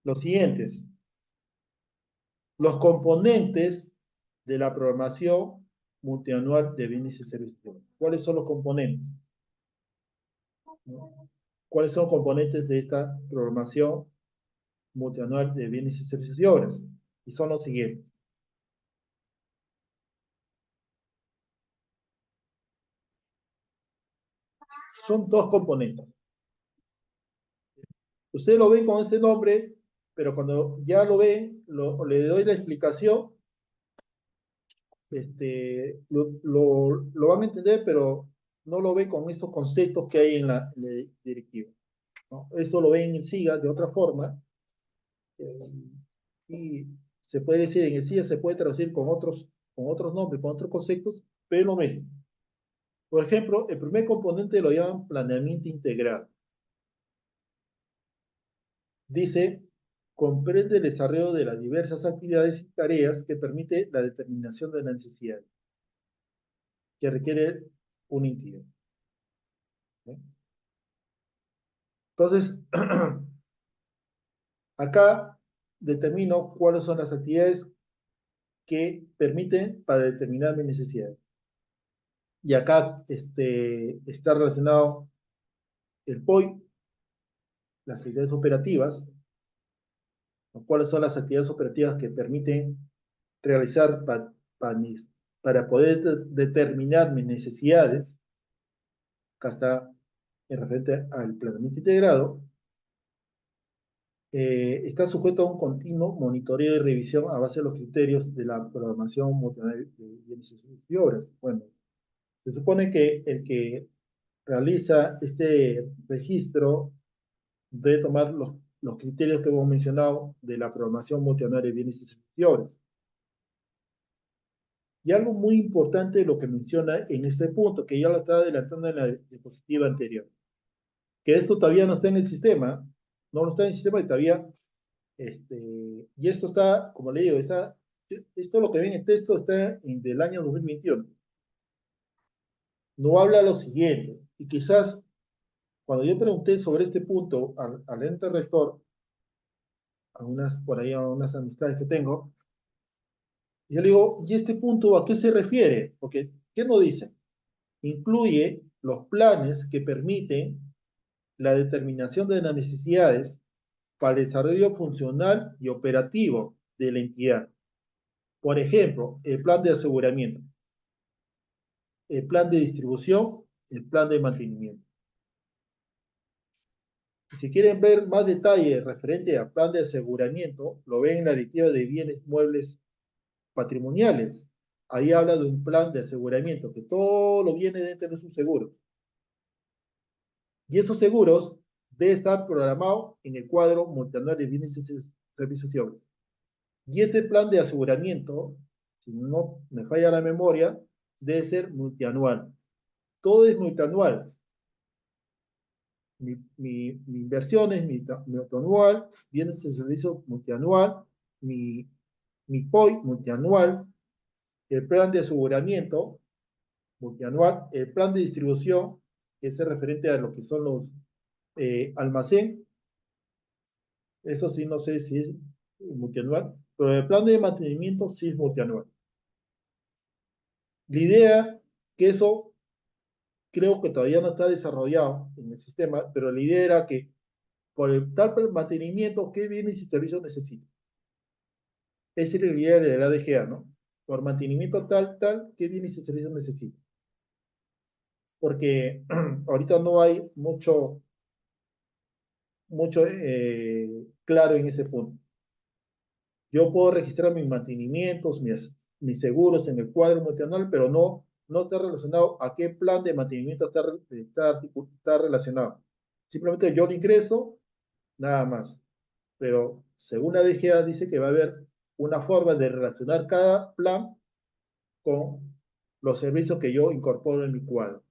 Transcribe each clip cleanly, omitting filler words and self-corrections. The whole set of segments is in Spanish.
los siguientes. Los componentes de la programación multianual de bienes y servicios. ¿Cuáles son los componentes? ¿No? ¿Cuáles son los componentes de esta programación multianual de bienes y servicios y obras? Y son los siguientes. Son dos componentes. Usted lo ve con ese nombre, pero cuando ya lo ven, le doy la explicación, lo van a entender, pero no lo ve con estos conceptos que hay en la directiva, ¿no? Eso lo ven en el SIGA de otra forma, eh, y se puede decir, en el SIGA se puede traducir con otros nombres, con otros conceptos, pero es lo mismo. Por ejemplo, el primer componente lo llaman planeamiento integral. Dice, comprende el desarrollo de las diversas actividades y tareas que permite la determinación de la necesidad que requiere un entidad. ¿Sí? Entonces, acá determino cuáles son las actividades que permiten para determinar mi necesidad. Y acá está relacionado el POI, las actividades operativas, ¿no? Cuáles son las actividades operativas que permiten realizar para poder determinar mis necesidades. Acá está en referente al planeamiento integrado. Está sujeto a un continuo monitoreo y revisión a base de los criterios de la programación multianual de bienes y obras. Bueno, se supone que el que realiza este registro debe tomar los criterios que hemos mencionado de la programación multianual de bienes y obras. Y algo muy importante lo que menciona en este punto, que ya lo estaba adelantando en la diapositiva anterior, que esto todavía no está en el sistema, no lo está en el sistema y todavía, y esto está, como le digo, esto lo que ven en el texto está del año 2021. No habla lo siguiente, y quizás cuando yo pregunté sobre este punto al ente rector, por ahí a unas amistades que tengo, yo le digo, ¿y este punto a qué se refiere? Porque, ¿qué nos dice? Incluye los planes que permiten la determinación de las necesidades para el desarrollo funcional y operativo de la entidad. Por ejemplo, el plan de aseguramiento, el plan de distribución, el plan de mantenimiento. Si quieren ver más detalle referente al plan de aseguramiento, lo ven en la directiva de bienes muebles patrimoniales. Ahí habla de un plan de aseguramiento, que todo lo viene dentro de sus seguros. Y esos seguros deben estar programados en el cuadro multianual de bienes y servicios y obras. Y este plan de aseguramiento, si no me falla la memoria, debe ser multianual. Todo es multianual. Mi inversión es mi autoanual, bienes y servicios multianual, mi, mi POI multianual, el plan de aseguramiento multianual, el plan de distribución, que es referente a lo que son los almacén, eso sí no sé si es multianual, pero el plan de mantenimiento sí es multianual. La idea que eso creo que todavía no está desarrollado en el sistema, pero la idea era que por el tal mantenimiento, ¿qué bienes y servicios necesita? Esa es la idea de la DGA, ¿no? Por mantenimiento tal, ¿qué bienes y servicios necesita? Porque ahorita no hay mucho claro en ese punto. Yo puedo registrar mis mantenimientos, mis seguros en el cuadro multianual, pero no está relacionado a qué plan de mantenimiento está relacionado. Simplemente yo lo ingreso, nada más. Pero según la DGA dice que va a haber una forma de relacionar cada plan con los servicios que yo incorporo en mi cuadro.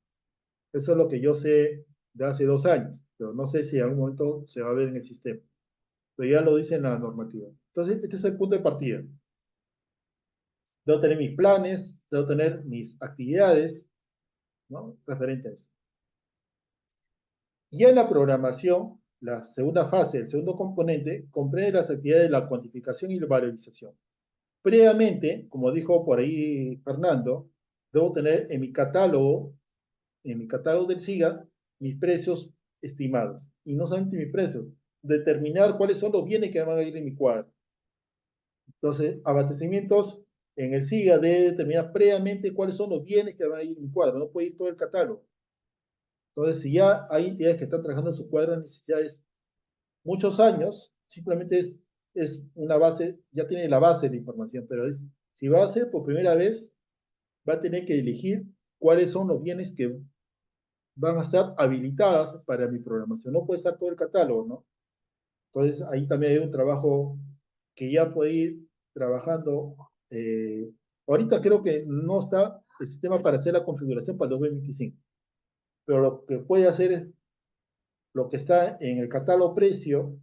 Eso es lo que yo sé de hace 2 años, pero no sé si en algún momento se va a ver en el sistema. Pero ya lo dice en la normativa. Entonces, este es el punto de partida. Debo tener mis planes, debo tener mis actividades, ¿no? Referente a eso. Ya en la programación, la segunda fase, el segundo componente, comprende las actividades de la cuantificación y la valorización. Previamente, como dijo por ahí Fernando, debo tener en mi catálogo del SIGA, mis precios estimados. Y no solamente mis precios, determinar cuáles son los bienes que van a ir en mi cuadro. Entonces, abastecimientos en el SIGA debe determinar previamente cuáles son los bienes que van a ir en mi cuadro. No puede ir todo el catálogo. Entonces, si ya hay entidades que están trabajando en su cuadro de necesidades muchos años, simplemente es una base, ya tiene la base de la información, pero si va a hacer por primera vez, va a tener que elegir cuáles son los bienes que van a estar habilitadas para mi programación. No puede estar todo el catálogo, ¿no? Entonces, ahí también hay un trabajo que ya puede ir trabajando. Ahorita creo que no está el sistema para hacer la configuración para el 2025, pero lo que puede hacer es lo que está en el catálogo precio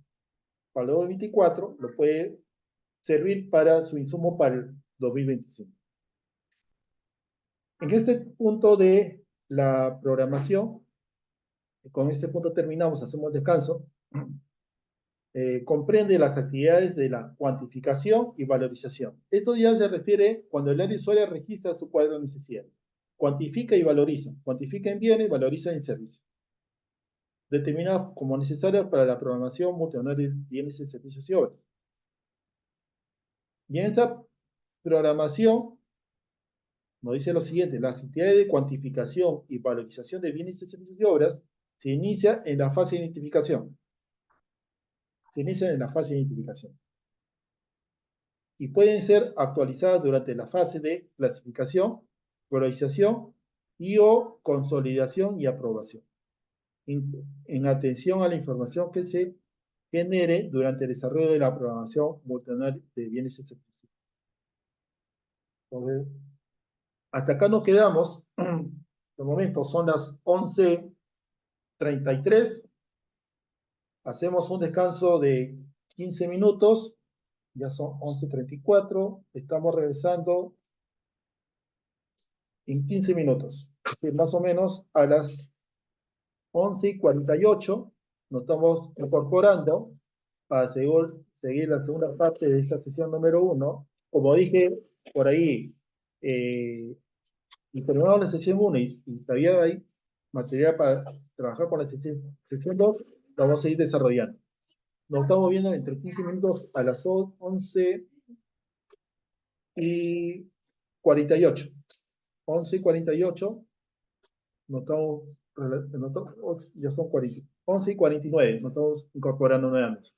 para el 2024, lo puede servir para su insumo para el 2025. En este punto de la programación, con este punto terminamos, hacemos descanso. Comprende las actividades de la cuantificación y valorización. Esto ya se refiere cuando el área usuaria registra su cuadro de necesidad. Cuantifica y valoriza. Cuantifica en bienes y valoriza en servicios. Determina como necesario para la programación multianual de bienes y servicios y obras. Y en esta programación nos dice lo siguiente: las actividades de cuantificación y valorización de bienes y servicios y obras se inicia en la fase de identificación. Se inicia en la fase de identificación. Y pueden ser actualizadas durante la fase de clasificación, valorización y o consolidación y aprobación, en atención a la información que se genere durante el desarrollo de la programación multianual de bienes y servicios. Entonces, hasta acá nos quedamos. De momento son las 11:33. Hacemos un descanso de 15 minutos. Ya son 11:34. Estamos regresando en 15 minutos. Es decir, más o menos a las 11:48 nos estamos incorporando para seguir la segunda parte de esta sesión número 1. Como dije por ahí, y terminamos la sesión 1 y todavía hay material para trabajar con la sesión 2, la vamos a ir desarrollando. Nos estamos viendo entre 15 minutos a las 11:48. 11:48 nos estamos, ya son 11:49, nos estamos incorporando nuevamente.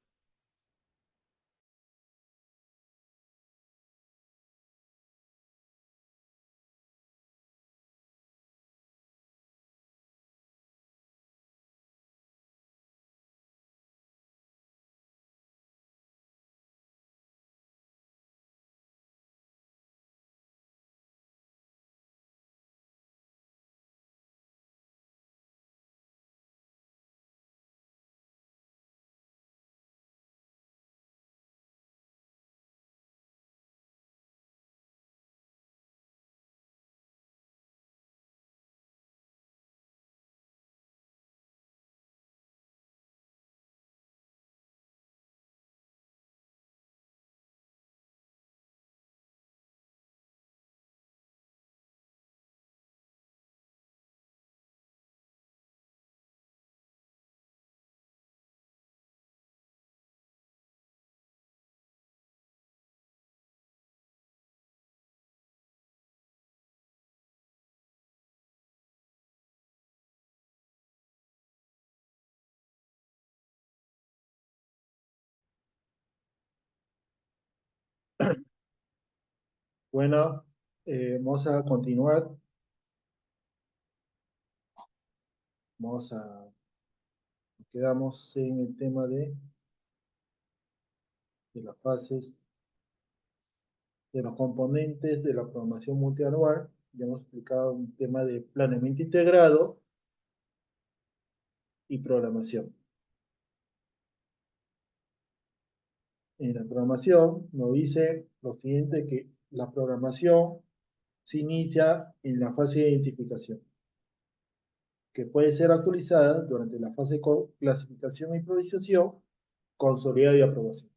Bueno, vamos a continuar. Quedamos en el tema de las fases, de los componentes de la programación multianual. Ya hemos explicado un tema de planeamiento integrado y programación. En la programación nos dice lo siguiente, que la programación se inicia en la fase de identificación. que puede ser actualizada durante la fase de clasificación y priorización, consolidado y aprobación.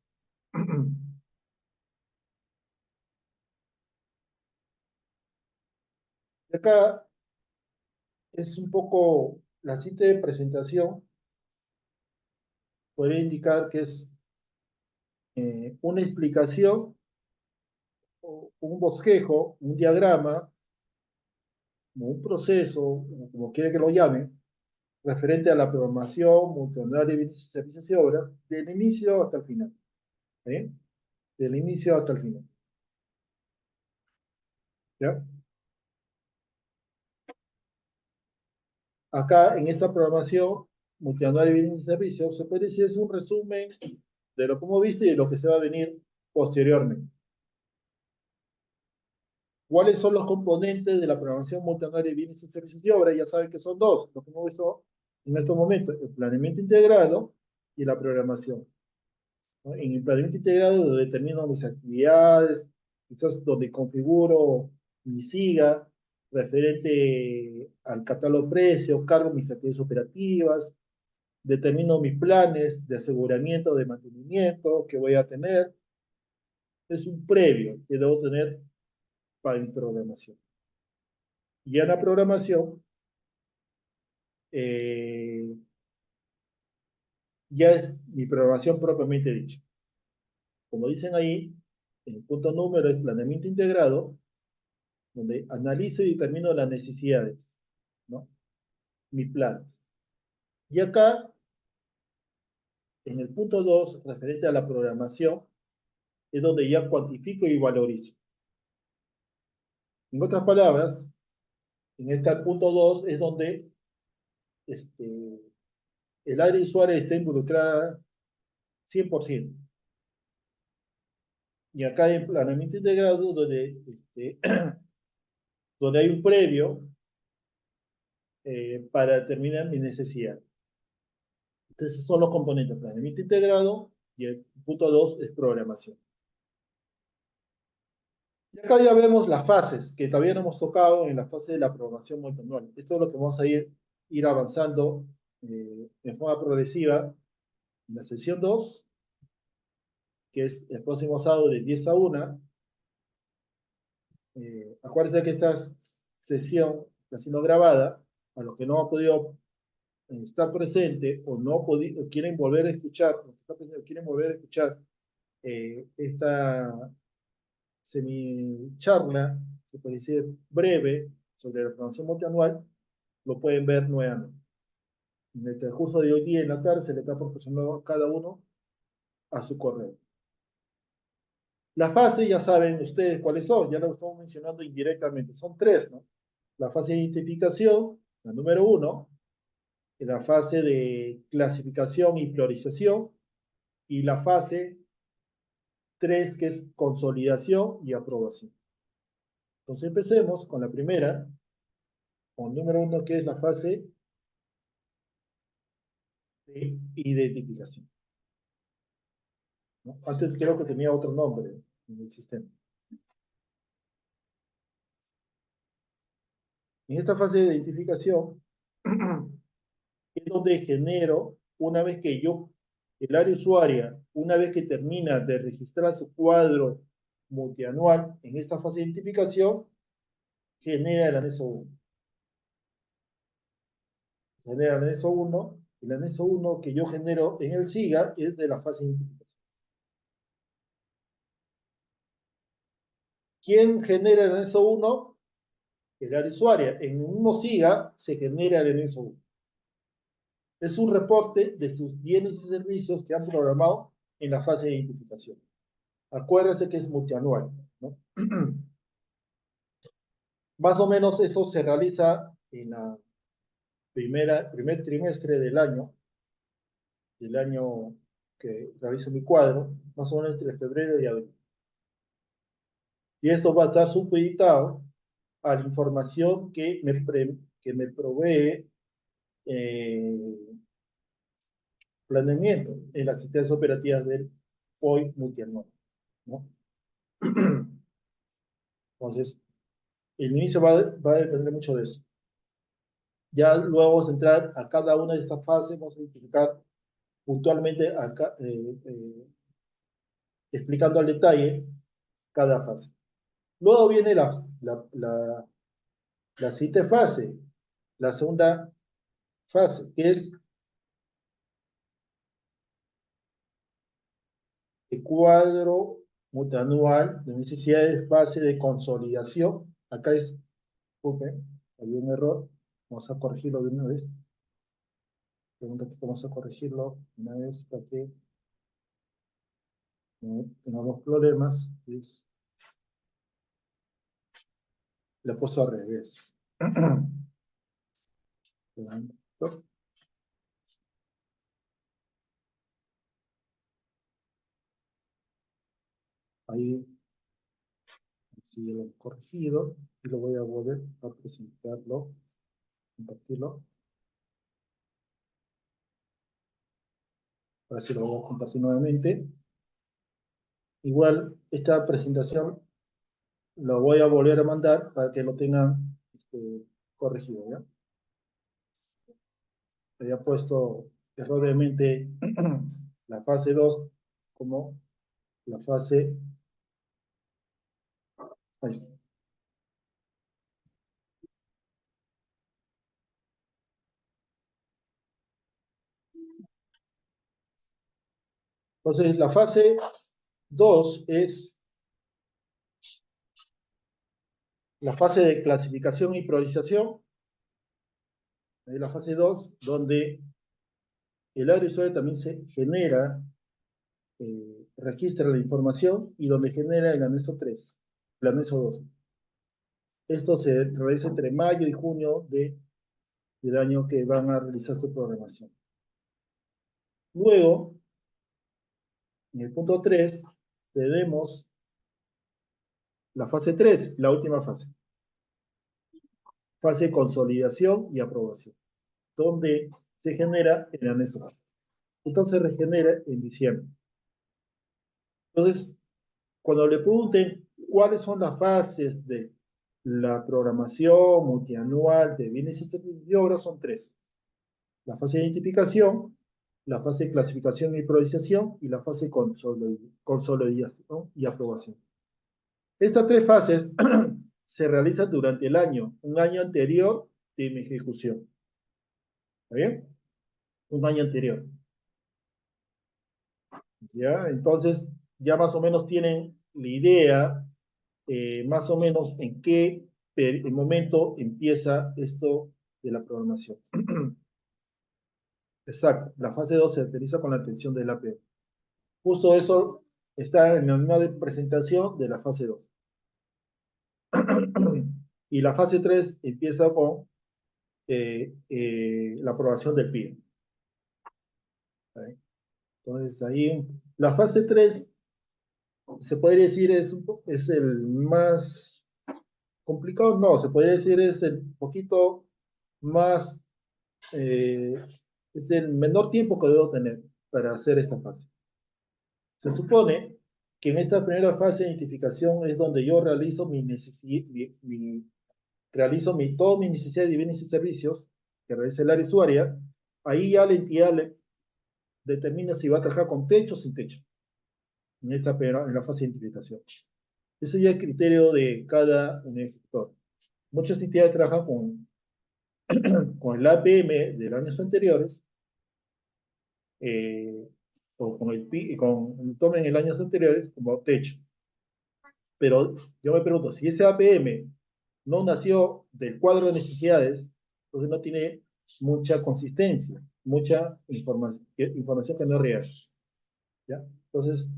Y acá es un poco la cita de presentación, podría indicar que es una explicación, un bosquejo, un diagrama, un proceso, como quiera que lo llame, referente a la programación multinacional de bienes y servicios y obras, del inicio hasta el final. ¿Sí? Del inicio hasta el final. ¿Ya? Acá, en esta programación multinacional de bienes y servicios, se puede decir es un resumen de lo que hemos visto y de lo que se va a venir posteriormente. ¿Cuáles son los componentes de la programación multinacional de bienes y servicios y obras? Ya saben que son dos, lo que hemos visto en estos momentos, el planeamiento integrado y la programación. ¿No? En el planeamiento integrado donde determino mis actividades, quizás donde configuro mi SIGA referente al catálogo precio, cargo mis actividades operativas, determino mis planes de aseguramiento, de mantenimiento que voy a tener. Es un previo que debo tener para mi programación. Y en la programación, eh, ya es mi programación propiamente dicha. Como dicen ahí, el punto número es planeamiento integrado, donde analizo y determino las necesidades, ¿no? Mis planes. Y acá, en el punto 2 referente a la programación, es donde ya cuantifico y valorizo. En otras palabras, en este punto 2 es donde este, el área usuaria está involucrada 100%. Y acá en planeamiento integrado, donde hay un previo para determinar mi necesidad. Entonces, son los componentes, planeamiento integrado y el punto 2 es programación. Y acá ya vemos las fases que todavía no hemos tocado en la fase de la programación multianual. Esto es lo que vamos a ir avanzando en forma progresiva en la sesión 2, que es el próximo sábado de 10 a 1. Acuérdense que esta sesión está siendo grabada. A los que no han podido estar presente o no quieren volver a escuchar, quieren volver a escuchar esta semicharla, se puede decir breve, sobre la programación multianual, lo pueden ver nuevamente. En el transcurso de hoy día en la tarde se le está proporcionando a cada uno a su correo. La fase, ya saben ustedes cuáles son, ya lo estamos mencionando indirectamente, son tres, ¿no? La fase de identificación, la número 1, la fase de clasificación y priorización, y la fase 3, que es consolidación y aprobación. Entonces empecemos con la primera, con el número 1, que es la fase de identificación, ¿no? Antes creo que tenía otro nombre en el sistema. En esta fase de identificación es donde genero, una vez que el área usuaria, una vez que termina de registrar su cuadro multianual, en esta fase de identificación, genera el anexo 1. Genera el anexo 1, el anexo 1 que yo genero en el SIGA es de la fase de identificación. ¿Quién genera el anexo 1? El área usuaria. En un mismo SIGA se genera el anexo 1. Es un reporte de sus bienes y servicios que han programado en la fase de identificación. Acuérdense que es multianual, ¿no? Más o menos eso se realiza en la primer trimestre del año que realizo mi cuadro, más o menos entre febrero y abril. Y esto va a estar supeditado a la información que me provee eh, planeamiento en las sistemas operativas del hoy multianual, ¿no? Entonces, el inicio va a depender mucho de eso. Ya luego vamos a entrar a cada una de estas fases, vamos a identificar puntualmente acá, explicando al detalle cada fase. Luego viene la siguiente fase, la segunda fase, que es el cuadro multianual de necesidades, fase de consolidación. Acá es, disculpen, había un error, vamos a corregirlo de una vez. Vamos a corregirlo una vez para que no tengamos problemas. Le he puesto al revés. Ahí sí lo he corregido y lo voy a volver a presentarlo, compartirlo. Ahora sí lo voy a compartir nuevamente. Igual esta presentación lo voy a volver a mandar para que lo tengan corregido, ¿ya? Había puesto erróneamente la fase 2 como la fase. Ahí está. Entonces, la fase 2 es la fase de clasificación y priorización. Es la fase 2 donde el área usuario también se genera, registra la información y donde genera el anexo 3, el anexo 2. Esto se realiza entre mayo y junio del año que van a realizar su programación. Luego, en el punto 3, tenemos la fase 3, la última fase. Fase de consolidación y aprobación, donde se genera el anexo. Entonces se regenera en diciembre. Entonces, cuando le pregunten cuáles son las fases de la programación multianual de bienes y servicios de obra, son tres. La fase de identificación, la fase de clasificación y priorización y la fase de consolidación y aprobación. Estas tres fases se realizan durante el año, un año anterior de mi ejecución. ¿Está bien? Un año anterior. ¿Ya? Entonces, ya más o menos tienen la idea, más o menos en qué momento empieza esto de la programación. Exacto, la fase 2 se utiliza con la atención del AP. Justo eso está en la misma presentación de la fase 2. Y la fase 3 empieza con la aprobación del PIB. Entonces ahí, la fase 3 se podría decir es el más complicado, no, se podría decir es el poquito más, es el menor tiempo que debo tener para hacer esta fase. Se supone que en esta primera fase de identificación es donde yo realizo todas mis necesidades de bienes y servicios que realiza el área usuaria. Ahí ya la entidad determina si va a trabajar con techo o sin techo en la fase de identificación. Eso ya es criterio de cada ejecutor. Muchas entidades trabajan con el APM de los años anteriores, o con el tomen en años anteriores como techo. Pero yo me pregunto, si ese APM no nació del cuadro de necesidades, entonces no tiene mucha consistencia, mucha información que no es real. ¿Ya? Entonces,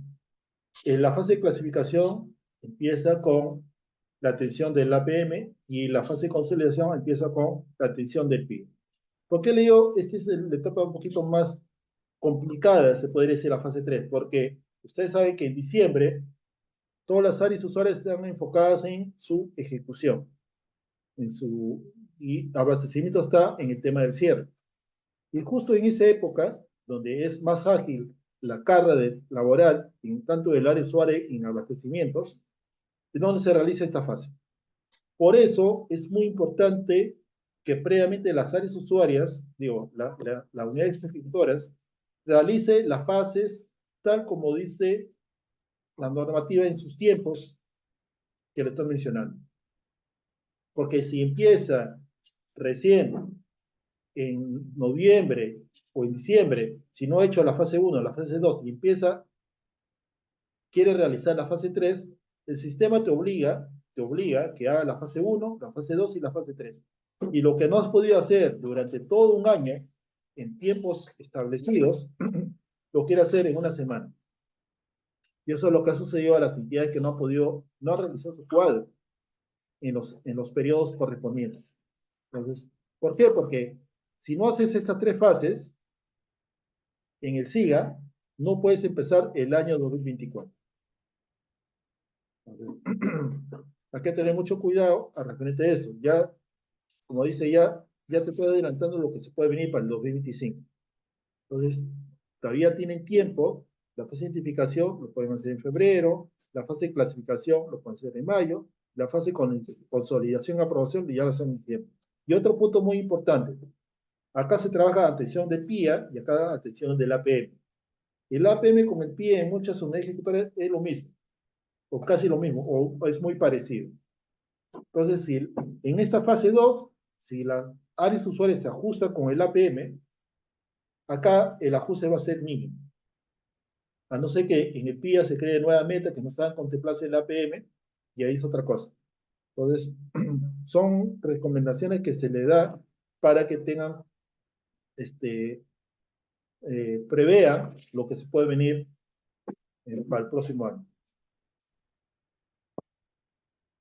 en la fase de clasificación empieza con la atención del APM y la fase de consolidación empieza con la atención del PIB. ¿Por qué le digo? Esta es la etapa un poquito más complicada, se podría decir la fase 3, porque ustedes saben que en diciembre todas las áreas usuarias están enfocadas en su ejecución, y abastecimiento está en el tema del cierre. Y justo en esa época, donde es más ágil la carga laboral, en tanto del área usuaria en abastecimientos, es donde se realiza esta fase. Por eso es muy importante que previamente las áreas usuarias, digo, la unidad de ejecutoras, realice las fases tal como dice la normativa en sus tiempos que le estoy mencionando. Porque si empieza recién en noviembre o en diciembre, si no ha hecho la fase 1, la fase 2 y quiere realizar la fase 3, el sistema te obliga que haga la fase 1, la fase 2 y la fase 3. Y lo que no has podido hacer durante todo un año, en tiempos establecidos, lo quiere hacer en una semana. Y eso es lo que ha sucedido a las entidades que no han realizado su cuadro en los periodos correspondientes. Entonces, ¿por qué? Porque si no haces estas tres fases, en el SIGA, no puedes empezar el año 2024. Hay que tener mucho cuidado a referente a eso. Ya, como dice, ya te estoy adelantando lo que se puede venir para el 2025. Entonces, todavía tienen tiempo. La fase de identificación lo pueden hacer en febrero, la fase de clasificación lo pueden hacer en mayo, la fase de consolidación y aprobación ya lo hacen en tiempo. Y otro punto muy importante, acá se trabaja atención de PIA y acá atención del APM. El APM con el PIA en muchas unidades ejecutorias es lo mismo, o casi lo mismo, o es muy parecido. Entonces, si en esta fase 2, si las áreas usuarias se ajustan con el APM, acá el ajuste va a ser mínimo. A no ser que en el PIA se cree nueva meta que no estaban contempladas en el APM, y ahí es otra cosa. Entonces, son recomendaciones que se le da para que tengan, prevean lo que se puede venir para el próximo año.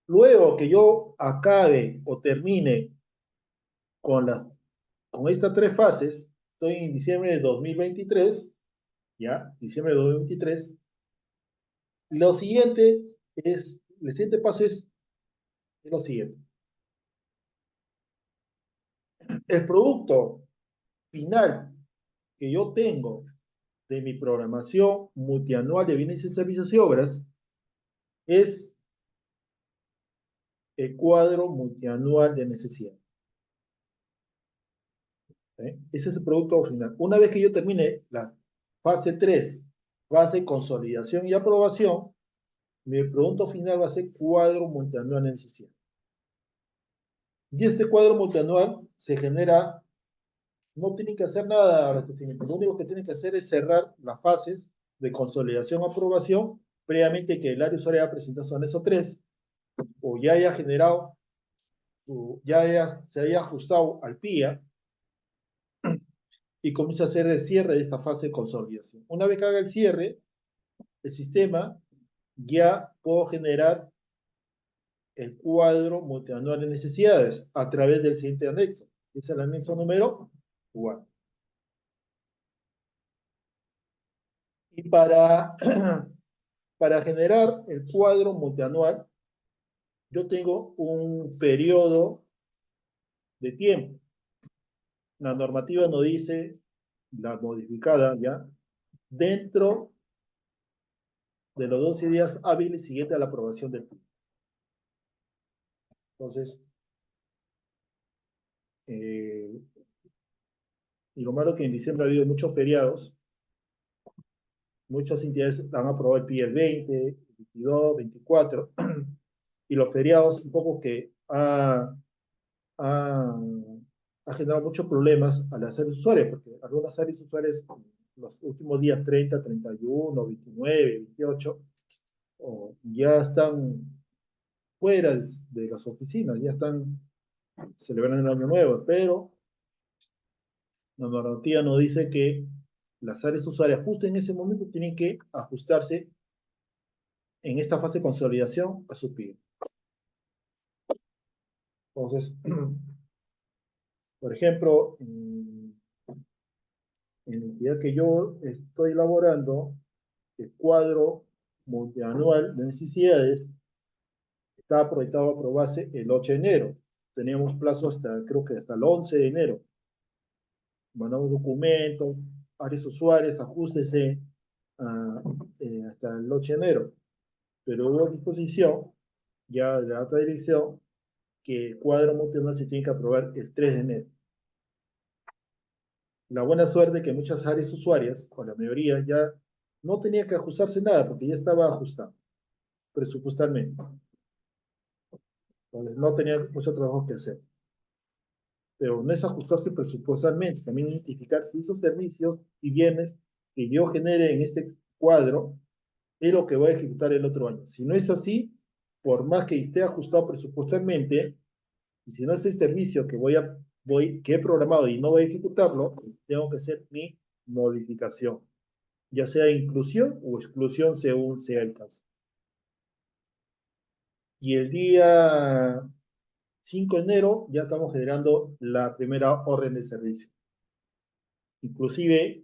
Luego que yo acabe o termine con estas tres fases, estoy en diciembre de 2023, ¿ya? Diciembre de 2023. El siguiente paso es lo siguiente. El producto final que yo tengo de mi programación multianual de bienes y servicios y obras es el cuadro multianual de necesidad. Ese es el producto final. Una vez que yo termine la fase 3, fase consolidación y aprobación, mi producto final va a ser cuadro multianual de necesidad. Y este cuadro multianual se genera, no tiene que hacer nada de abastecimiento, lo único que tiene que hacer es cerrar las fases de consolidación aprobación, previamente que el área usuaria haya presentado son esos tres, o ya haya generado, se haya ajustado al PIA, y comienza a hacer el cierre de esta fase de consolidación. Una vez que haga el cierre, el sistema ya puedo generar el cuadro multianual de necesidades a través del siguiente anexo. Es el anexo número 4. Y para generar el cuadro multianual, yo tengo un periodo de tiempo. La normativa nos dice, la modificada ya, dentro de los 12 días hábiles siguientes a la aprobación del plan. Entonces, y lo malo es que en diciembre ha habido muchos feriados, muchas entidades han aprobado el PIE el 20, el 22, 24, y los feriados un poco que ha, ha generado muchos problemas a las áreas usuarias, porque algunas áreas usuarias los últimos días 30, 31, 29, 28, ya están fuera de las oficinas, ya están celebrando el año nuevo, pero la normativa nos dice que las áreas usuarias justo en ese momento tienen que ajustarse en esta fase de consolidación a su PIB. Entonces, por ejemplo, en la entidad que yo estoy elaborando, el cuadro multianual de necesidades estaba proyectado a aprobarse el 8 de enero. Teníamos plazo hasta, creo que hasta el 11 de enero. Mandamos documentos, áreas usuarias, ajustese hasta el 8 de enero. Pero hubo disposición ya de la alta dirección que el cuadro multianual se tiene que aprobar el 3 de enero. La buena suerte que muchas áreas usuarias, o la mayoría, ya no tenía que ajustarse nada porque ya estaba ajustado presupuestalmente. Entonces no tenía mucho trabajo que hacer. Pero no es ajustarse presupuestalmente, también identificar si esos servicios y bienes que yo genere en este cuadro es lo que voy a ejecutar el otro año. Si no es así, por más que esté ajustado presupuestalmente, y si no es el servicio que que he programado y no voy a ejecutarlo, tengo que hacer mi modificación, ya sea inclusión o exclusión según sea el caso. Y el día 5 de enero ya estamos generando la primera orden de servicio. Inclusive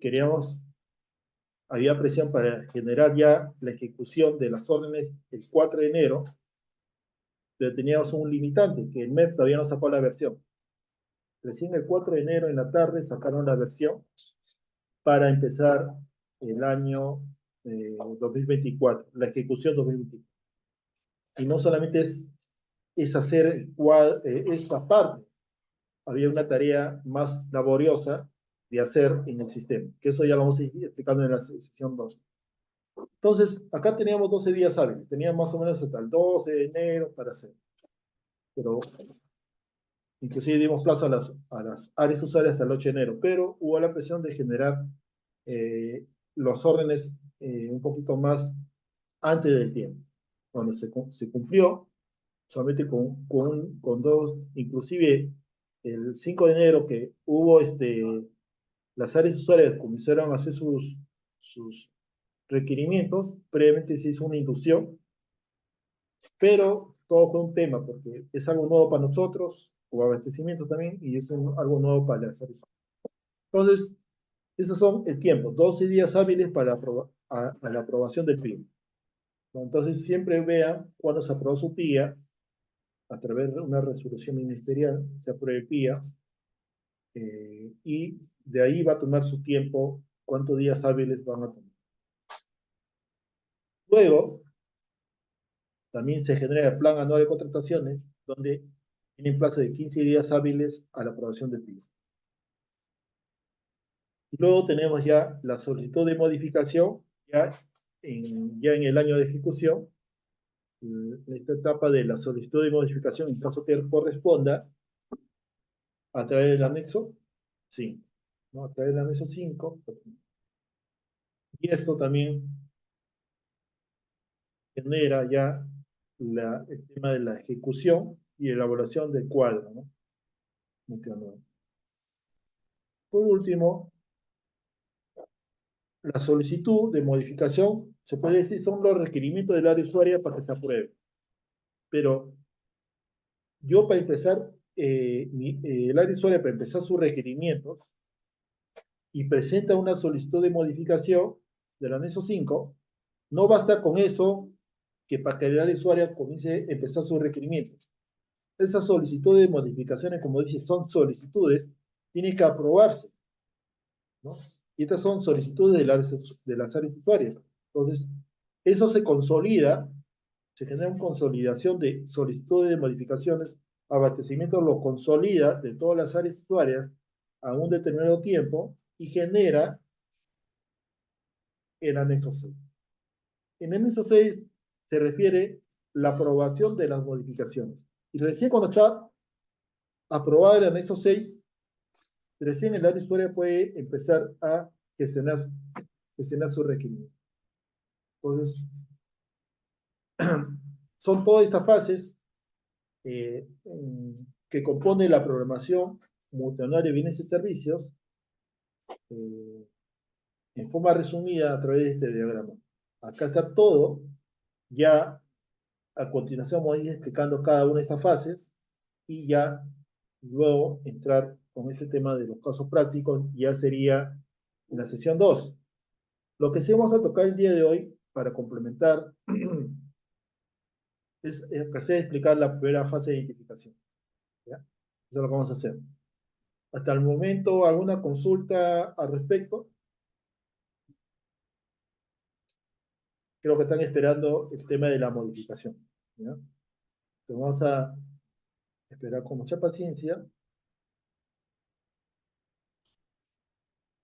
había presión para generar ya la ejecución de las órdenes el 4 de enero, pero teníamos un limitante, que el MEF todavía no sacó la versión. Recién el 4 de enero en la tarde sacaron la versión para empezar el año 2024, la ejecución 2024. Y no solamente es hacer esta parte, había una tarea más laboriosa de hacer en el sistema, que eso ya lo vamos a ir explicando en la sesión 2. Entonces, acá teníamos 12 días hábiles, teníamos más o menos hasta el 12 de enero para hacer. Pero inclusive dimos plazo a las áreas usuarias hasta el 8 de enero, pero hubo la presión de generar los órdenes un poquito más antes del tiempo. Cuando se cumplió, solamente con dos, inclusive el 5 de enero que hubo las áreas usuarias comenzaron a hacer sus requerimientos, previamente se hizo una inducción, pero todo fue un tema, porque es algo nuevo para nosotros, o abastecimiento también, y es algo nuevo para las áreas. Entonces, esos son el tiempo, 12 días hábiles para a la aprobación del PIB. Entonces, siempre vean cuando se aprobó su PIA, a través de una resolución ministerial, se apruebe el PIA, y de ahí va a tomar su tiempo, cuántos días hábiles van a tomar. Luego, también se genera el plan anual de contrataciones, donde tienen plazo de 15 días hábiles a la aprobación del PIB. Y luego tenemos ya la solicitud de modificación, ya en el año de ejecución, en esta etapa de la solicitud de modificación, en caso que corresponda, a través del anexo 5, ¿no? A través del anexo 5, y esto también genera ya el tema de la ejecución y elaboración del cuadro, ¿no? Por último, la solicitud de modificación, se puede decir, son los requerimientos del área usuaria para que se apruebe. Pero yo para empezar, el área usuaria para empezar sus requerimientos y presenta una solicitud de modificación del anexo 5, no basta con eso que para que el área usuaria comience a empezar sus requerimientos. Esas solicitudes de modificaciones, como dice, son solicitudes, tienen que aprobarse, ¿no? Y estas son solicitudes de las áreas usuarias. Entonces, eso se consolida, se genera una consolidación de solicitudes de modificaciones, abastecimiento lo consolida de todas las áreas usuarias a un determinado tiempo y genera el anexo 6. En el anexo 6 se refiere la aprobación de las modificaciones. Y recién cuando está aprobado el anexo 6, recién el área usuaria puede empezar a gestionar su requerimiento. Entonces, son todas estas fases que compone la programación multianual de bienes y servicios eh, en forma resumida a través de este diagrama. Acá está todo, ya a continuación voy a ir explicando cada una de estas fases y ya luego entrar con este tema de los casos prácticos, ya sería en la sesión 2. Lo que sí vamos a tocar el día de hoy para complementar es explicar la primera fase de identificación. ¿Ya? Eso es lo que vamos a hacer. Hasta el momento, ¿alguna consulta al respecto? Creo que están esperando el tema de la modificación. ¿Ya? Entonces vamos a Espera con mucha paciencia.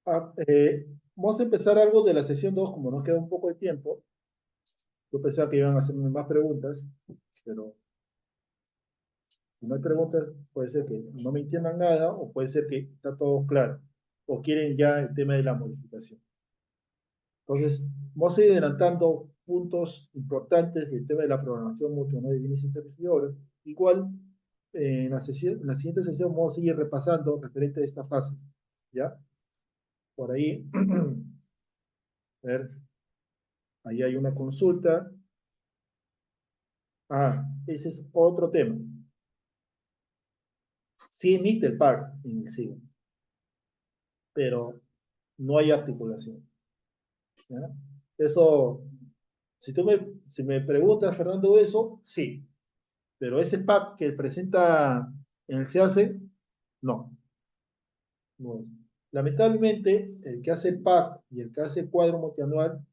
Ah, vamos a empezar algo de la sesión 2 como nos queda un poco de tiempo. Yo pensaba que iban a hacerme más preguntas, pero si no hay preguntas, puede ser que no me entiendan nada o puede ser que está todo claro o quieren ya el tema de la modificación. Entonces, vamos a ir adelantando puntos importantes del tema de la programación multinodo de bienes y servicios. Igual, en la siguiente sesión vamos a ir repasando referente a estas fases. ¿Ya? Por ahí, a ver, ahí hay una consulta. Ah, ese es otro tema. Sí emite el PAC en el SIGA, pero no hay articulación. ¿Ya? Eso, si me preguntas, Fernando, eso, sí. Pero ese PAC que presenta en el CAC, no, no es. Lamentablemente, el que hace el PAC y el que hace el cuadro multianual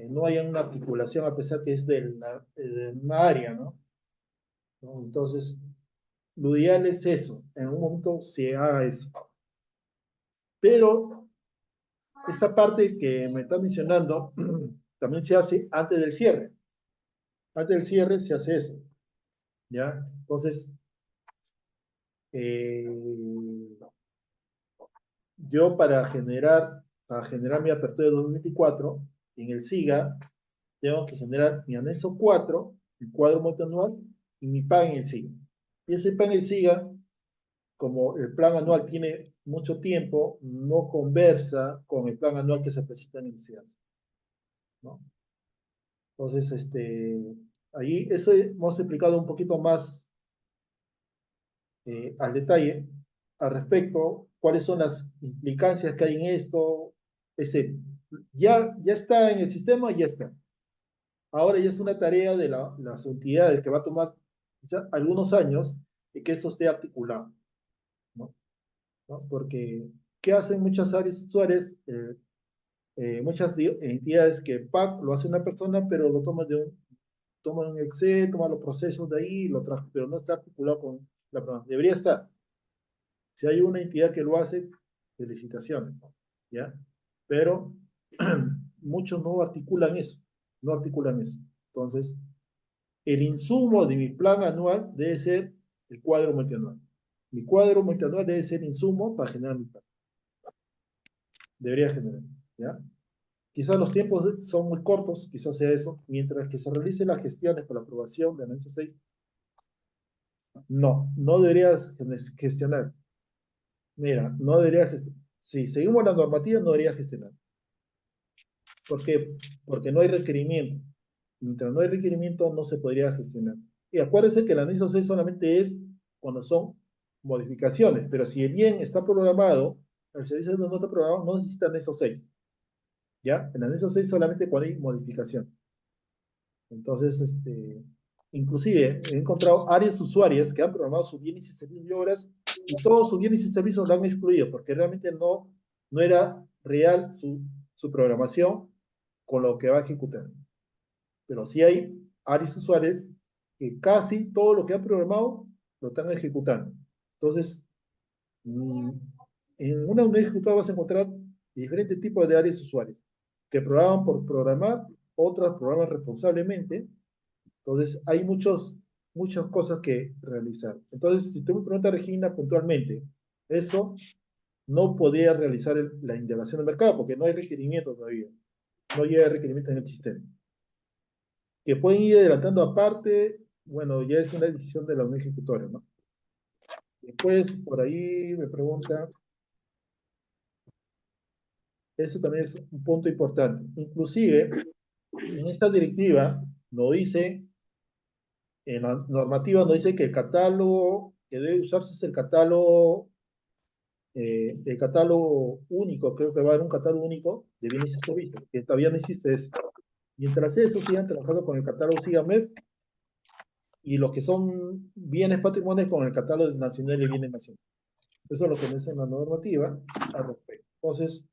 no hay una articulación a pesar que es de una área, ¿no? ¿No? Entonces, lo ideal es eso, en un momento se haga eso. Pero esa parte que me está mencionando también se hace antes del cierre. Antes del cierre se hace eso, ¿ya? Entonces, eh, yo para generar mi apertura de 2024 en el SIGA, tengo que generar mi anexo 4, el cuadro multianual, y mi plan en el SIGA. Y ese plan en el SIGA, como el plan anual tiene mucho tiempo, no conversa con el plan anual que se presenta en el CIAS, ¿no? Entonces, ahí eso hemos explicado un poquito más al detalle al respecto, cuáles son las implicancias que hay en esto. Ese, ya está en el sistema, ya está. Ahora ya es una tarea de las entidades que va a tomar ya algunos años y que eso esté articulado, ¿no? ¿No? Porque, ¿qué hacen muchas áreas usuarias? Muchas entidades que PAC lo hace una persona, pero lo toma un Excel, toma los procesos de ahí, pero no está articulado con la programación. Debería estar. Si hay una entidad que lo hace, felicitaciones, ¿ya? Pero muchos no articulan eso, no articulan eso. Entonces, el insumo de mi plan anual debe ser el cuadro multianual. Mi cuadro multianual debe ser insumo para generar mi plan. Debería generar, ¿ya? Quizás los tiempos son muy cortos, quizás sea eso, mientras que se realicen las gestiones por la aprobación de anexo 6, no deberías gestionar. Mira, no deberías gestionar. Si seguimos la normativa, no deberías gestionar. ¿Por qué? Porque no hay requerimiento. Mientras no hay requerimiento, no se podría gestionar. Y acuérdense que el anexo 6 solamente es cuando son modificaciones, pero si el bien está programado, el servicio no está programado, no necesita anexo 6. ¿Ya? El anexo 6 solamente cuando hay modificación. Entonces, inclusive he encontrado áreas usuarias que han programado sus bienes y servicios y obras y todos sus bienes y servicios lo han excluido porque realmente no era real su programación con lo que va a ejecutar. Pero sí hay áreas usuarias que casi todo lo que han programado lo están ejecutando. Entonces, en una unidad ejecutada vas a encontrar diferentes tipos de áreas usuarias que programan por programar, otras programan responsablemente. Entonces, hay muchas cosas que realizar. Entonces, si tú me preguntas, Regina, puntualmente, eso no podía realizar la integración del mercado porque no hay requerimiento todavía. No llega requerimiento en el sistema. Que pueden ir adelantando aparte, bueno, ya es una decisión de la unión ejecutoria, ¿no? Después, por ahí me pregunta, eso también es un punto importante. Inclusive, en esta directiva nos dice, en la normativa nos dice que el catálogo que debe usarse es el catálogo único, creo que va a haber un catálogo único de bienes y servicios, que todavía no existe eso. Mientras eso sigan trabajando con el catálogo SIGAMED y lo que son bienes patrimoniales con el catálogo nacional de bienes nacionales. Eso es lo que me dice la normativa al respecto. Entonces,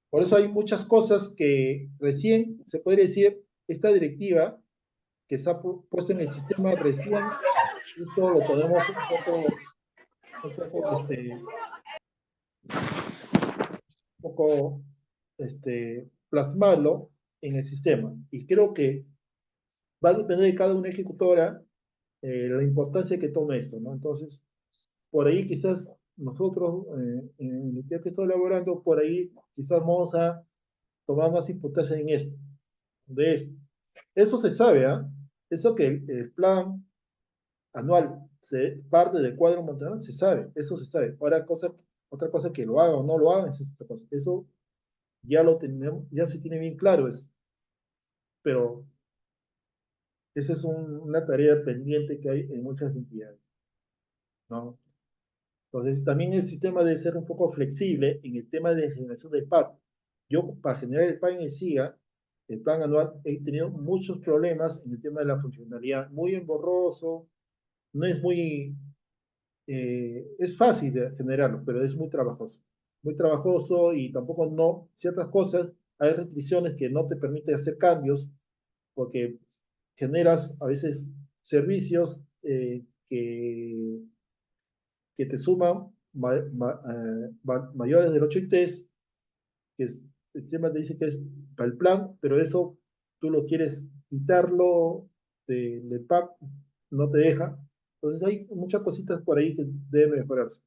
por eso hay muchas cosas que recién se podría decir, esta directiva que se ha puesto en el sistema recién, esto lo podemos un poco plasmarlo en el sistema. Y creo que va a depender de cada una ejecutora la importancia que tome esto, ¿no? Entonces, por ahí quizás nosotros, en el día que estoy elaborando, por ahí quizás vamos a tomar más importancia en esto, de esto. Eso se sabe, ¿ah? Eso que el plan anual se parte del cuadro montañal, se sabe, eso se sabe. Ahora, otra cosa que lo haga o no lo haga, es otra cosa. Eso ya lo tenemos, ya se tiene bien claro eso. Pero esa es una tarea pendiente que hay en muchas entidades, ¿no? Entonces, también el sistema debe ser un poco flexible en el tema de generación del PAC. Yo, para generar el PAC en el SIGA, el plan anual, he tenido muchos problemas en el tema de la funcionalidad, muy emborroso, no es muy, es fácil de generarlo, pero es muy trabajoso y tampoco no, ciertas cosas, hay restricciones que no te permiten hacer cambios porque generas a veces servicios que te suman mayores del 8 ITs, que el sistema te dice que es para el plan, pero eso tú lo quieres quitarlo del PAP, no te deja. Entonces hay muchas cositas por ahí que deben mejorarse.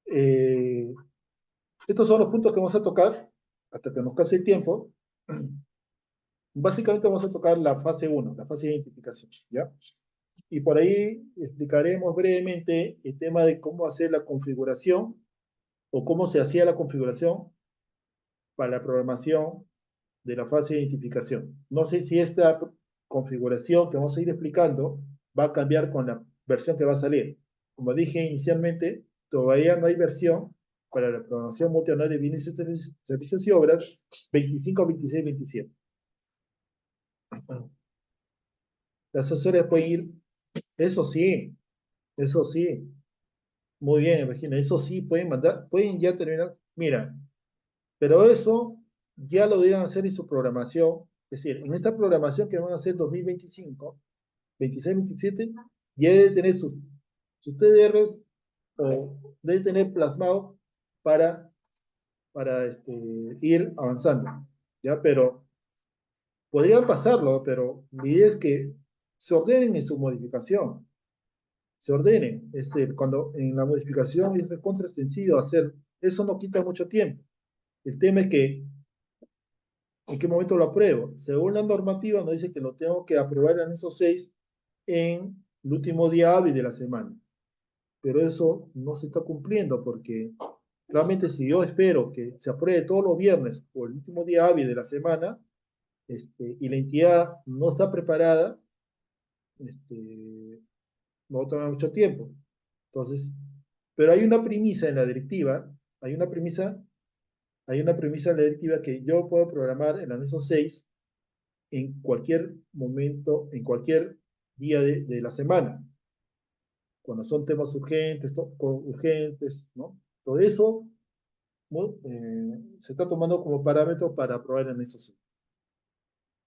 Eh, Estos son los puntos que vamos a tocar hasta que nos case el tiempo. Básicamente vamos a tocar la fase 1, la fase de identificación, ¿ya? Y por ahí explicaremos brevemente el tema de cómo hacer la configuración o cómo se hacía la configuración para la programación de la fase de identificación. No sé si esta configuración que vamos a ir explicando va a cambiar con la versión que va a salir. Como dije inicialmente, todavía no hay versión para la programación multianual de bienes y servicios y obras 25, 26, 27. Las asesores pueden ir, eso sí, muy bien, imagina, eso sí, pueden mandar, pueden ya terminar, mira, pero eso ya lo deben hacer en su programación, es decir, en esta programación que van a hacer 2025, 26, 27, ya debe tener sus TDRs o debe tener plasmado para, para ir avanzando, ¿ya? Pero podrían pasarlo, pero la idea es que se ordenen en su modificación, se ordenen, es decir, cuando en la modificación es recontra sencillo hacer, eso no quita mucho tiempo. El tema es que ¿en qué momento lo apruebo? Según la normativa nos dice que lo tengo que aprobar en esos 6 en el último día hábil de la semana. Pero eso no se está cumpliendo porque realmente si yo espero que se apruebe todos los viernes o el último día hábil de la semana y la entidad no está preparada, no va a tomar mucho tiempo. Entonces, pero hay una premisa en la directiva, hay una premisa, hay una premisa en la directiva que yo puedo programar el anexo 6 en cualquier momento, en cualquier día de la semana, cuando son temas urgentes, urgentes, ¿no? Todo eso se está tomando como parámetro para aprobar en eso.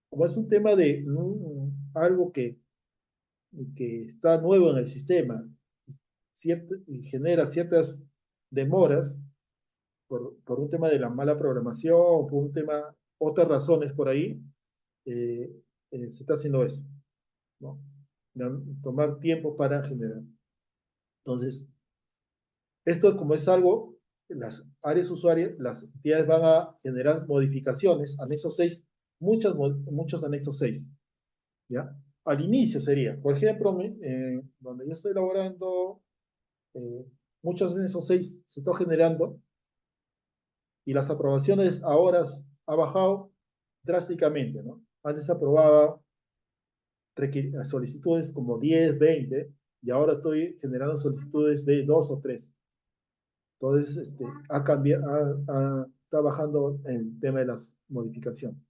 Como es un tema de algo que está nuevo en el sistema y genera ciertas demoras por un tema de la mala programación, por un tema, otras razones por ahí, eh, se está haciendo eso, ¿no? Tomar tiempo para generar. Entonces, esto como es algo, las áreas usuarias, las entidades van a generar modificaciones, anexo 6, muchos anexos 6, ¿ya? Al inicio sería, por ejemplo, donde yo estoy elaborando, eh, muchos anexos 6 se están generando y las aprobaciones ahora ha bajado drásticamente, ¿no? Antes se aprobaba solicitudes como 10, 20, y ahora estoy generando solicitudes de 2 o 3. Entonces, ha cambiado, está bajando el tema de las modificaciones.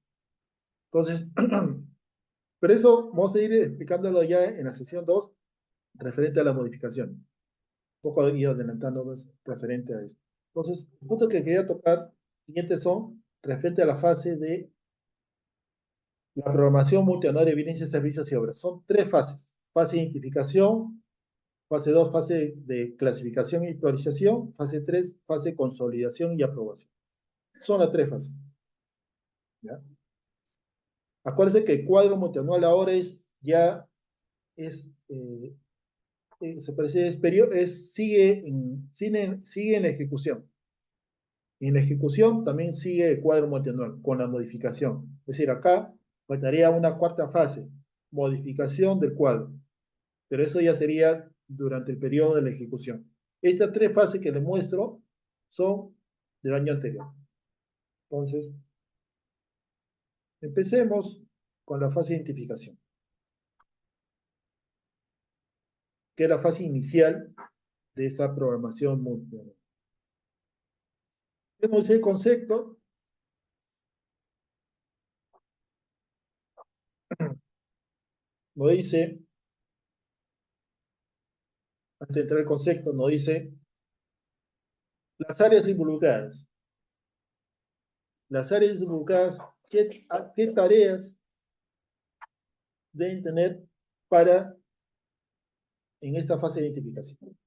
Entonces, pero eso vamos a ir explicándolo ya en la sesión 2, referente a las modificaciones. Un poco ir adelantándonos referente a esto. Entonces, el punto que quería tocar, siguientes son, referente a la fase de La programación multianual de bienes y servicios y obras. Son tres fases. Fase de identificación, fase 2, fase de clasificación y priorización, fase 3, fase de consolidación y aprobación. Son las tres fases. ¿Ya? Acuérdense que el cuadro multianual ahora se parece, sigue en la ejecución. Y en la ejecución también sigue el cuadro multianual con la modificación. Es decir, acá faltaría una cuarta fase, modificación del cuadro. Pero eso ya sería durante el periodo de la ejecución. Estas tres fases que les muestro son del año anterior. Entonces, empecemos con la fase de identificación, que es la fase inicial de esta programación multianual. Tenemos el concepto. Nos dice, antes de entrar al concepto, nos dice las áreas involucradas. Las áreas involucradas, ¿qué tareas deben tener en esta fase de identificación?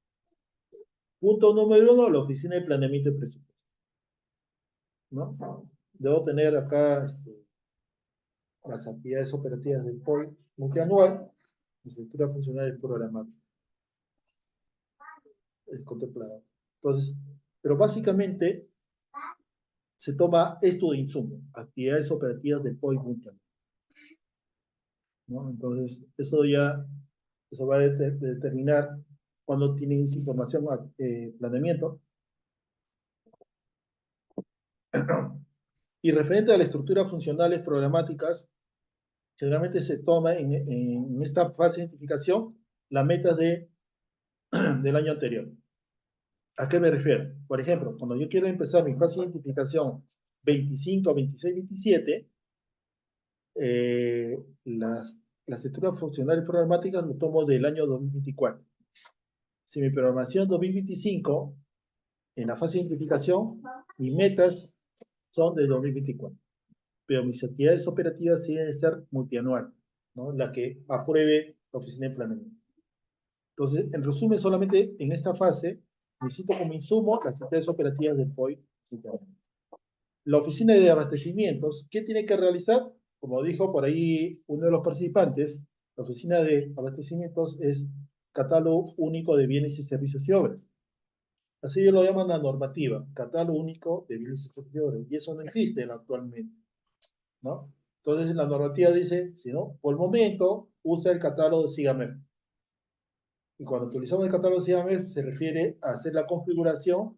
Punto número 1, la oficina de planeamiento y presupuesto, ¿no? Debo tener acá las actividades operativas del POI multianual, la estructura funcional del programático, es contemplado. Entonces, pero básicamente se toma esto de insumo, actividades operativas del POI multianual, ¿no? Entonces, eso va a determinar cuando tienen esa información, planeamiento. Y referente a las estructuras funcionales programáticas, generalmente se toma en esta fase de identificación las metas del año anterior. ¿A qué me refiero? Por ejemplo, cuando yo quiero empezar mi fase de identificación 25, 26, 27, eh, las, las estructuras funcionales programáticas lo tomo del año 2024. Si mi programación 2025, en la fase de identificación, mis metas son de 2024. Pero mis actividades operativas tienen que ser multianual, ¿no? La que apruebe la oficina de planeamiento. Entonces, en resumen, solamente en esta fase necesito como insumo las actividades operativas del POI. La oficina de abastecimientos, ¿qué tiene que realizar? Como dijo por ahí uno de los participantes, la oficina de abastecimientos es catálogo único de bienes y servicios y obras. Así lo llaman la normativa, catálogo único de bienes y servicios y obras. Y eso no existe actualmente, ¿no? Entonces la normativa dice, si no, por el momento usa el catálogo de SIGAMEF. Y cuando utilizamos el catálogo de SIGAMEF se refiere a hacer la configuración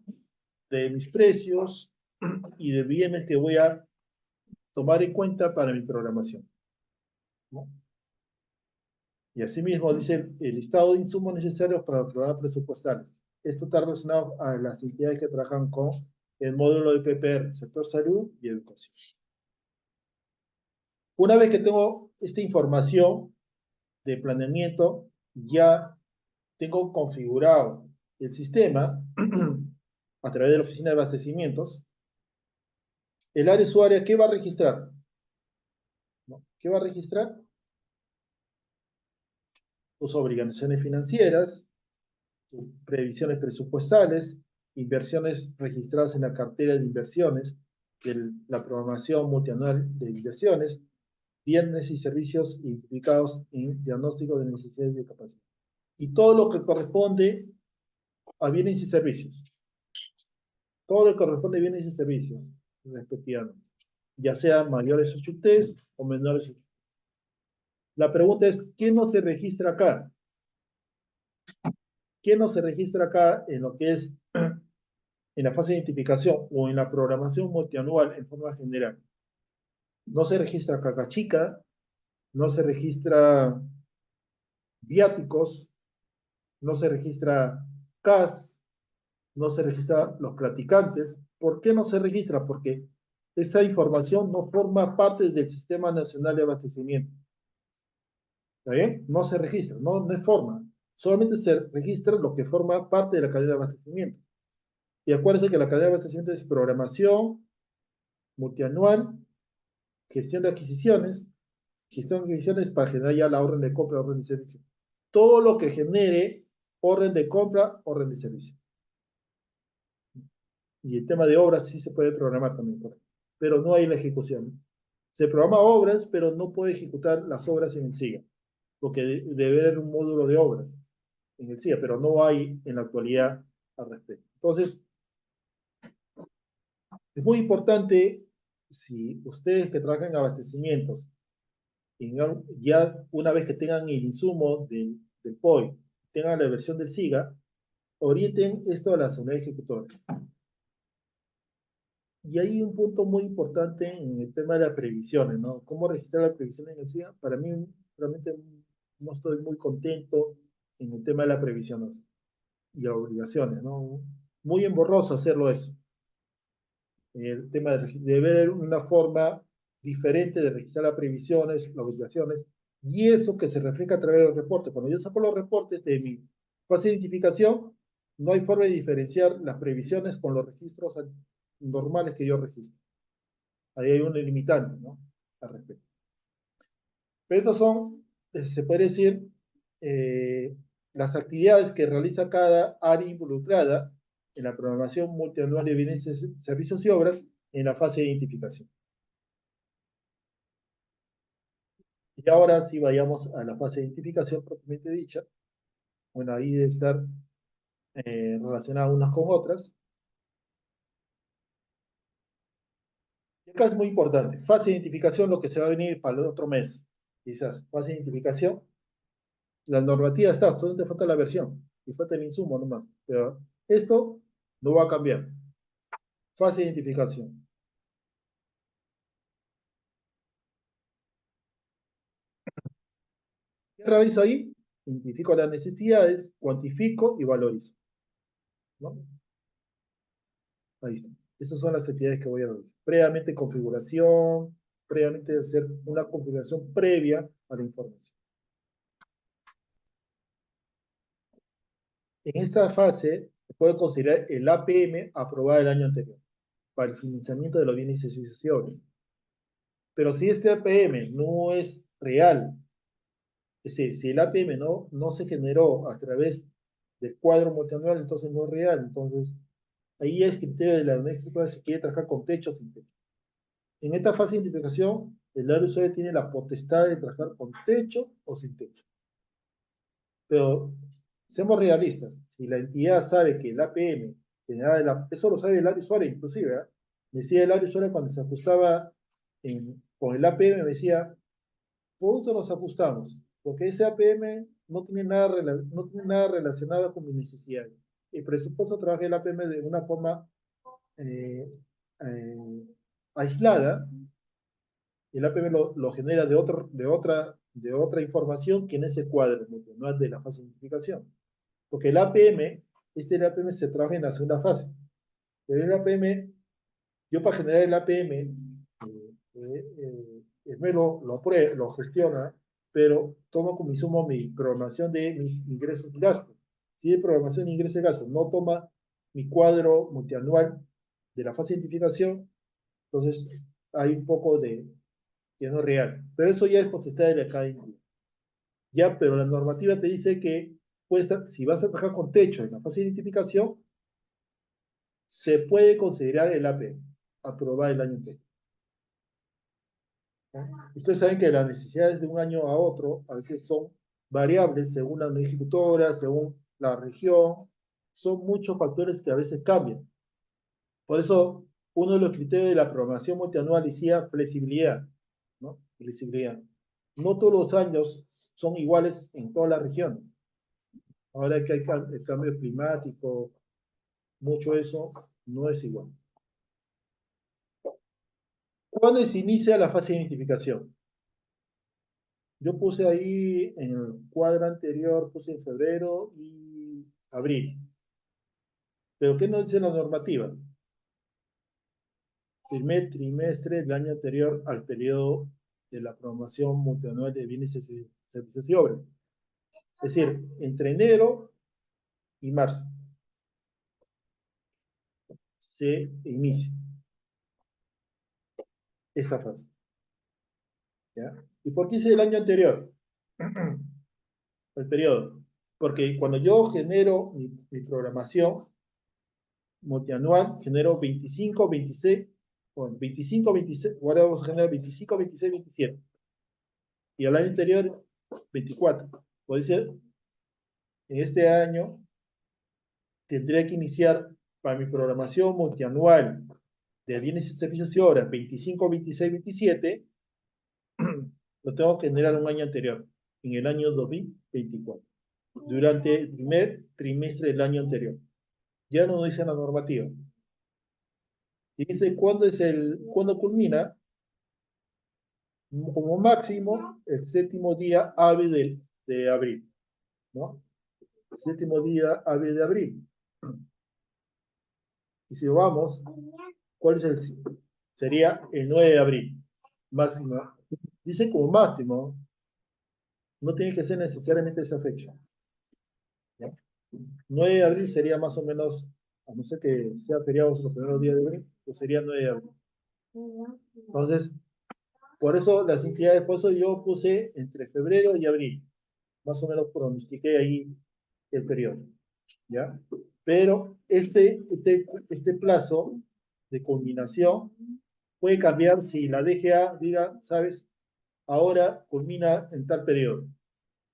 de mis precios y de bienes que voy a tomar en cuenta para mi programación, ¿no? Y asimismo dice el listado de insumos necesarios para los programas presupuestales. Esto está relacionado a las entidades que trabajan con el módulo de PPR, sector salud y educación. Una vez que tengo esta información de planeamiento, ya tengo configurado el sistema a través de la oficina de abastecimientos. El área usuaria, ¿qué va a registrar? ¿No? ¿Qué va a registrar? Sus obligaciones financieras, sus previsiones presupuestales, inversiones registradas en la cartera de inversiones, la programación multianual de inversiones, bienes y servicios identificados en diagnóstico de necesidades de capacidad. Y todo lo que corresponde a bienes y servicios. Todo lo que corresponde a bienes y servicios, respectivamente. Ya sean mayores 8 UTs o menores 8. La pregunta es, ¿qué no se registra acá? ¿Qué no se registra acá en lo que es en la fase de identificación o en la programación multianual en forma general? No se registra caca chica, no se registra viáticos, no se registra CAS, no se registra los practicantes. ¿Por qué no se registra? Porque esa información no forma parte del Sistema Nacional de Abastecimiento. ¿Está bien? No se registra, no es forma. Solamente se registra lo que forma parte de la cadena de abastecimiento. Y acuérdense que la cadena de abastecimiento es programación multianual, gestión de adquisiciones, Gestión de adquisiciones para generar ya la orden de compra, orden de servicio. Todo lo que genere orden de compra, orden de servicio. Y el tema de obras sí se puede programar también, pero no hay la ejecución. Se programa obras, pero no puede ejecutar las obras en el SIGA, porque debe haber un módulo de obras en el SIGA, pero no hay en la actualidad al respecto. Entonces, es muy importante, si ustedes que trabajan en abastecimientos, ya una vez que tengan el insumo del POI, tengan la versión del SIGA, orienten esto a la unidades ejecutoras. Y hay un punto muy importante en el tema de las previsiones, ¿no? ¿Cómo registrar las previsiones en el SIGA? Para mí, realmente no estoy muy contento en el tema de las previsiones y obligaciones, ¿no? Muy emborroso hacerlo eso. El tema de ver una forma diferente de registrar las previsiones, las obligaciones, y eso que se refleja a través de los reportes. Cuando yo saco los reportes de mi fase de identificación, no hay forma de diferenciar las previsiones con los registros normales que yo registro. Ahí hay un limitante, ¿no? Al respecto. Pero estos son, se puede decir, las actividades que realiza cada área involucrada en la programación multianual de bienes, servicios y obras en la fase de identificación. Y ahora sí vayamos a la fase de identificación propiamente dicha. Bueno, ahí debe estar relacionadas unas con otras. Y acá es muy importante. Fase de identificación, lo que se va a venir para el otro mes. Quizás, fase de identificación. La normativa está, solo te falta la versión. Y falta el insumo nomás. Pero esto no va a cambiar. Fase de identificación. ¿Qué realizo ahí? Identifico las necesidades, cuantifico y valorizo, ¿no? Ahí está. Esas son las actividades que voy a realizar. Previamente configuración, previamente hacer una configuración previa a la información. En esta fase se puede considerar el APM aprobado el año anterior para el financiamiento de los bienes y servicios y obras. Pero si este APM no es real, es decir, si el APM no se generó a través del cuadro multianual, entonces no es real. Entonces, ahí el criterio de la UNESCO se quiere trabajar con techo o sin techo. En esta fase de identificación, el área usuario tiene la potestad de trabajar con techo o sin techo. Pero seamos realistas, si la entidad sabe que el APM, eso lo sabe el área usuario inclusive, ¿eh? Me decía el área usuario cuando se ajustaba con el APM, me decía, por eso nos ajustamos, porque ese APM no tiene nada relacionado con mis necesidades. El presupuesto trabaja el APM de una forma eh, eh, aislada, el APM lo genera de otra información que en ese cuadro, no es de la fase de identificación. Porque el APM se trabaja en la segunda fase. Pero el APM, yo para generar el APM, lo gestiona, pero toma como insumo mi programación de mis ingresos y gastos. Si de programación de ingresos y gastos no toma mi cuadro multianual de la fase de identificación, entonces hay un poco de que no es real. Pero eso ya es potestad de cada individuo. Ya, pero la normativa te dice que si vas a trabajar con techo en la fase de identificación, se puede considerar el AP, aprobar el año anterior. Ustedes saben que las necesidades de un año a otro a veces son variables según la ejecutora, según la región, son muchos factores que a veces cambian. Por eso, uno de los criterios de la programación multianual decía flexibilidad, ¿no? Flexibilidad. No todos los años son iguales en todas las regiones. Ahora que hay el cambio climático, mucho eso, no es igual. ¿Cuándo se inicia la fase de identificación? Yo puse ahí en el cuadro anterior, puse en febrero y abril. ¿Pero qué nos dice la normativa? Primer trimestre del año anterior al periodo de la programación multianual de bienes y servicios y obras. Es decir, entre enero y marzo se inicia esta fase. ¿ya? ¿Y por qué hice el año anterior? El periodo. Porque cuando yo genero mi programación multianual, genero 25, 26, bueno, 25, 26, ahora vamos a generar 25, 26, 27. Y el año anterior, 24. Puede ser, en este año tendría que iniciar para mi programación multianual de bienes y servicios y horas 25, 26, 27, lo tengo que generar un año anterior, en el año 2024, durante el primer trimestre del año anterior. Ya no dice la normativa. Y dice cuándo culmina, como máximo, el séptimo día hábil de abril, ¿no? Séptimo día hábil de abril. Y si vamos, ¿cuál es el? Sería el 9 de abril, máximo. Dice como máximo, no tiene que ser necesariamente esa fecha, ¿ya? 9 de abril sería más o menos, a no ser que sea feriado los primeros días de abril, pues sería 9 de abril. Entonces, por eso las entidades, por eso yo puse entre febrero y abril, más o menos pronostiqué ahí el periodo, ¿ya? Pero este plazo de culminación puede cambiar si la DGA diga, ¿sabes? Ahora culmina en tal periodo.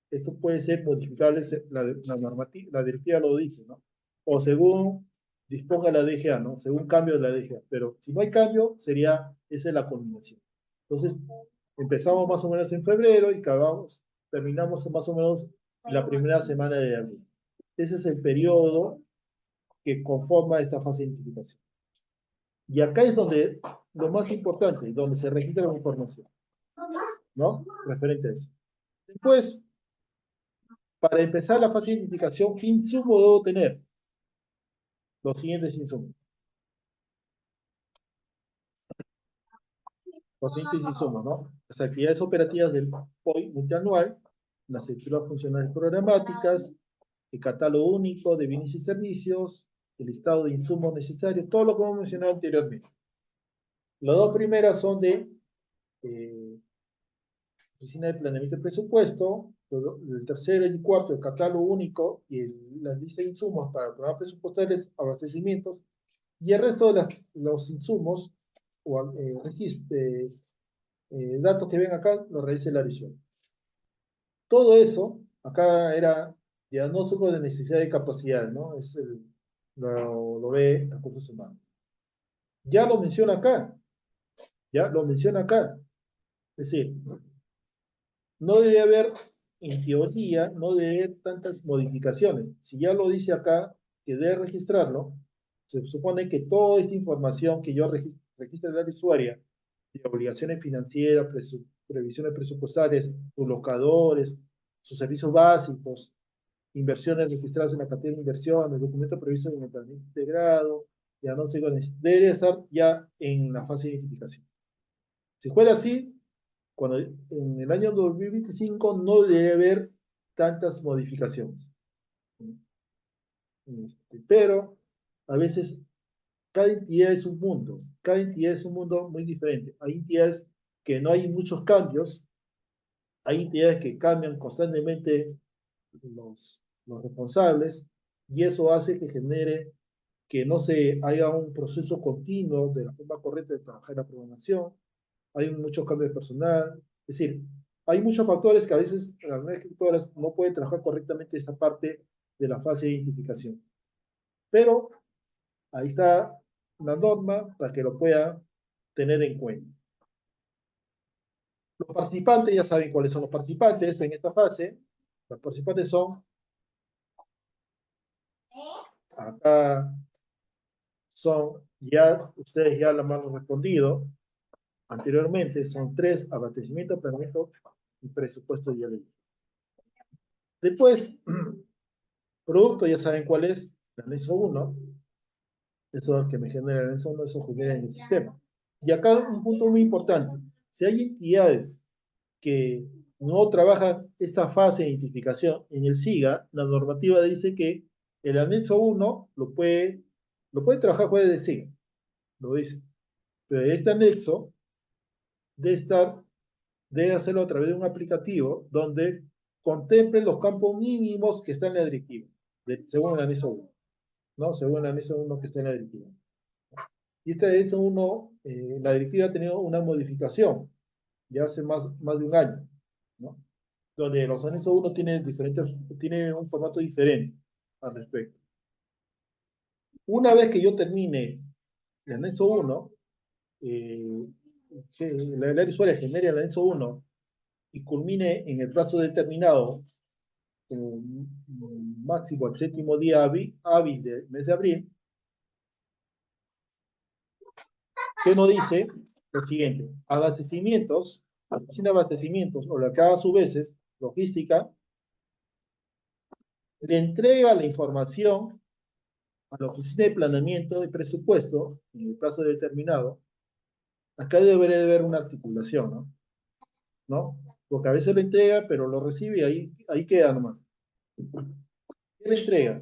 Esto puede ser modificable, la normativa, la directiva lo dice, ¿no? O según disponga la DGA, ¿no? Según cambio de la DGA. Pero si no hay cambio, esa es la culminación. Entonces, empezamos más o menos en febrero y terminamos más o menos la primera semana de abril. Ese es el periodo que conforma esta fase de identificación. Y acá es donde lo más importante, donde se registra la información, ¿no? Referente a eso. Después, para empezar la fase de identificación, ¿qué insumo debo tener? Los siguientes insumos. Los siguientes insumos, ¿no? Las actividades operativas del POI multianual, las estructuras funcionales programáticas, el catálogo único de bienes y servicios, el listado de insumos necesarios, todo lo que hemos mencionado anteriormente. Las dos primeras son de Oficina de Planeamiento y Presupuesto, el tercero y el cuarto, el catálogo único y la lista de insumos para programas presupuestales, abastecimientos, y el resto de los insumos o datos que ven acá, los realiza el área. Todo eso, acá era diagnóstico de necesidad de capacidad, ¿no? Lo ve Recursos Humanos. Ya lo menciona acá, ya lo menciona acá. Es decir, no debería haber, en teoría, no debería haber tantas modificaciones. Si ya lo dice acá, que debe registrarlo, se supone que toda esta información que yo registre en la usuaria, de obligaciones financieras, previsiones presupuestarias, sus locadores, sus servicios básicos, inversiones registradas en la cartera de inversiones, documentos previstos en el plan integrado, diagnóstico, debería estar ya en la fase de identificación. Si fuera así, cuando en el año 2025 no debe haber tantas modificaciones. Pero a veces cada entidad es un mundo, cada entidad es un mundo muy diferente. Hay entidades que no hay muchos cambios, hay entidades que cambian constantemente los responsables y eso hace que genere que no se haya un proceso continuo de la forma correcta de trabajar en la programación, hay muchos cambios de personal, es decir, hay muchos factores que a veces las nuevas escritoras no pueden trabajar correctamente esa parte de la fase de identificación. Pero ahí está la norma para que lo pueda tener en cuenta. Los participantes, ya saben cuáles son los participantes en esta fase. Los participantes son, acá son, ya ustedes ya lo han respondido anteriormente, son 3: abastecimiento, planeamiento y presupuesto de ley. Después, producto, ya saben cuál es, el anexo 1, eso es el que me genera el anexo 1, eso genera en el sistema. Y acá un punto muy importante, si hay entidades que no trabajan esta fase de identificación en el SIGA, la normativa dice que el anexo 1 lo puede trabajar fuera del SIGA, lo dice. Pero este anexo debe estar debe hacerlo a través de un aplicativo donde contemple los campos mínimos que están en la directiva, según el anexo 1, ¿no? Según el anexo 1 que está en la directiva. Y este anexo 1, la directiva ha tenido una modificación ya hace más de un año, ¿no? Donde los anexos 1 tiene un formato diferente al respecto. Una vez que yo termine el anexo 1, la ley usuaria genere el anexo 1 y culmine en el plazo determinado, máximo el séptimo día hábil del mes de abril, que nos dice lo siguiente: abastecimientos, sin abastecimientos, o la que haga a su vez, logística, le entrega la información a la oficina de planeamiento y presupuesto en el plazo determinado. Acá debería de haber una articulación, ¿no? ¿No? Porque a veces lo entrega, pero lo recibe y ahí queda nomás. ¿Qué le entrega?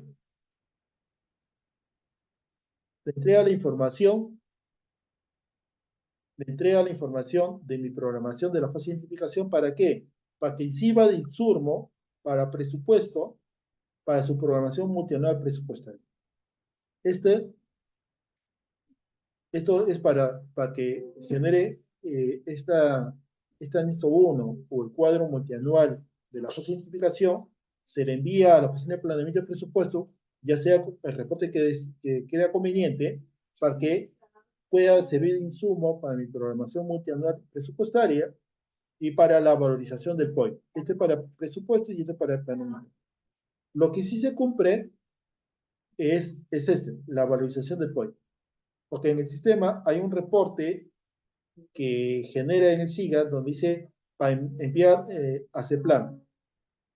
Le entrega la información de mi programación de la fase de identificación. ¿Para qué? Para que sirva de insumo para presupuesto, para su programación multianual presupuestaria. Esto es para que genere este anexo 1 o el cuadro multianual de la fase de identificación. Se le envía a la oficina de planeamiento de presupuesto, ya sea el reporte que crea conveniente, para que pueda servir de insumo para mi programación multianual presupuestaria y para la valorización del POI. Este es para presupuesto y este es para el planeamiento. Lo que sí se cumple es la valorización del POI. Porque en el sistema hay un reporte que genera en el SIGA donde dice para enviar a CEPLAN.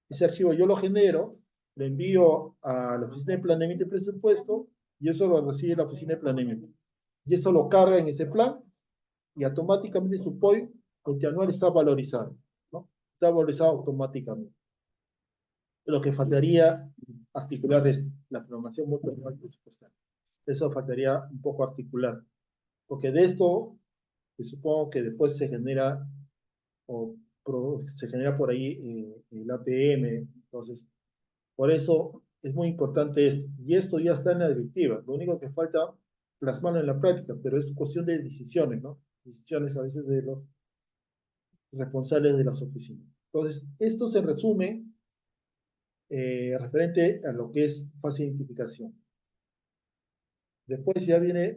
Ese archivo yo lo genero, lo envío a la oficina de planeamiento y presupuesto, y eso lo recibe la oficina de planeamiento. Y eso lo carga en ese plan y automáticamente su POI multianual está valorizado, ¿no? Está valorizado automáticamente. Lo que faltaría articular es la programación multianual presupuestaria. Eso faltaría un poco articular, porque de esto supongo que después se genera por ahí el APM. Entonces, por eso es muy importante esto. Y esto ya está en la directiva. Lo único que falta plasmarlo en la práctica, pero es cuestión de decisiones, ¿no? Decisiones a veces de los responsables de las oficinas. Entonces, esto se resume referente a lo que es fase de identificación. Después ya viene